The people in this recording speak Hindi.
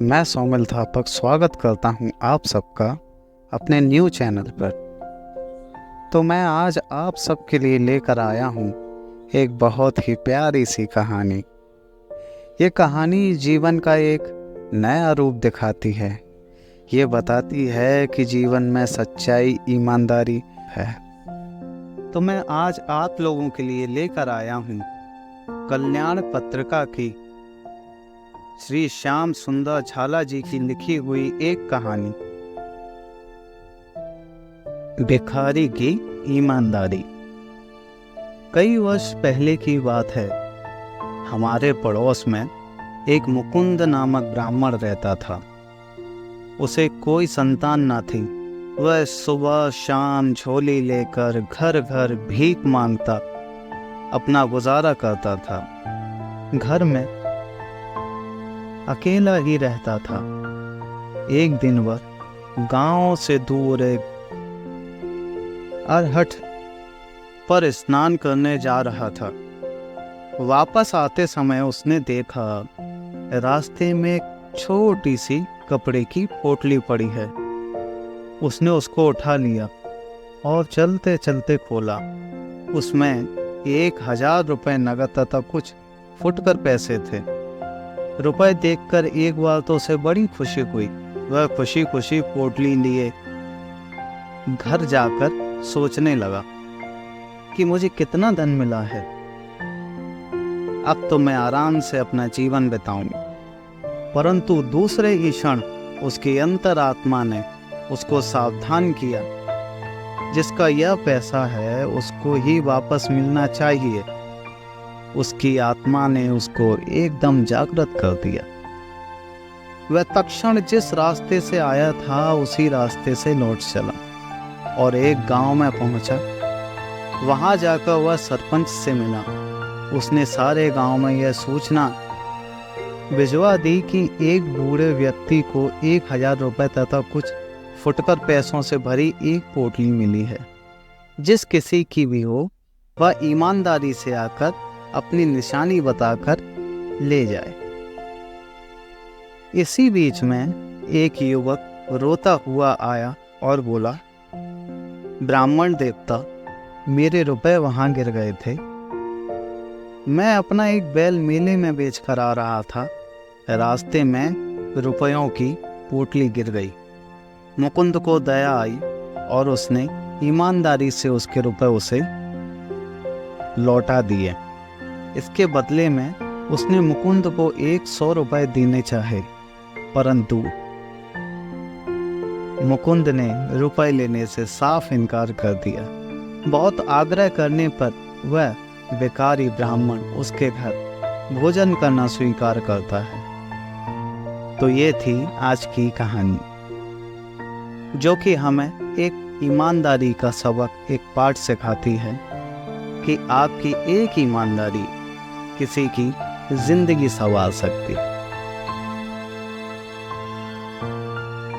मैं सोमिल थापक स्वागत करता हूं आप सबका अपने न्यू चैनल पर। तो मैं आज आप सबके लिए लेकर आया हूं एक बहुत ही प्यारी सी कहानी। ये कहानी जीवन का एक नया रूप दिखाती है। ये बताती है कि जीवन में सच्चाई, ईमानदारी है। तो मैं आज आप लोगों के लिए लेकर आया हूं कल्याण पत्रिका की श्री श्याम सुंदर झाला जी की लिखी हुई एक कहानी, भिखारी की ईमानदारी। कई वर्ष पहले की बात है। हमारे पड़ोस में एक मुकुंद नामक ब्राह्मण रहता था। उसे कोई संतान न थी। वह सुबह शाम झोली लेकर घर घर भीख मांगता अपना गुजारा करता था। घर में अकेला ही रहता था। एक दिन वह गांव से दूर एक अरहट पर स्नान करने जा रहा था। वापस आते समय उसने देखा रास्ते में एक छोटी सी कपड़े की पोटली पड़ी है। उसने उसको उठा लिया और चलते चलते खोला। उसमें 1000 रुपये नगद तथा कुछ फुटकर पैसे थे। रुपए देखकर एक बार तो उसे बड़ी खुशी हुई। वह खुशी खुशी पोटली लिए घर जाकर सोचने लगा कि मुझे कितना धन मिला है। अब तो मैं आराम से अपना जीवन बिताऊंगा। परंतु दूसरे ही क्षण उसकी अंतरात्मा ने उसको सावधान किया, जिसका यह पैसा है उसको ही वापस मिलना चाहिए। उसकी आत्मा ने उसको एकदम जागृत कर दिया। वह तत्क्षण जिस रास्ते से आया था उसी रास्ते से लौट चला और एक गांव में पहुंचा। वहां जाकर वह सरपंच से मिला। उसने सारे गांव में यह सूचना भिजवा दी कि एक बूढ़े व्यक्ति को 1000 रुपये तथा कुछ फुटकर पैसों से भरी एक पोटली मिली है। जिस किसी की भी हो वह ईमानदारी से आकर अपनी निशानी बताकर ले जाए। इसी बीच में एक युवक रोता हुआ आया और बोला, ब्राह्मण देवता, मेरे रुपए वहां गिर गए थे। मैं अपना एक बैल मेले में बेचकर आ रहा था। रास्ते में रुपयों की पोटली गिर गई। मुकुंद को दया आई और उसने ईमानदारी से उसके रुपए उसे लौटा दिए। इसके बदले में उसने मुकुंद को 100 रुपये देने चाहे, परंतु मुकुंद ने रुपए लेने से साफ इनकार कर दिया। बहुत आग्रह करने पर वह भिखारी ब्राह्मण उसके घर भोजन करना स्वीकार करता है। तो ये थी आज की कहानी, जो कि हमें एक ईमानदारी का सबक, एक पाठ सिखाती है कि आपकी एक ईमानदारी किसी की जिंदगी संवार सकती है।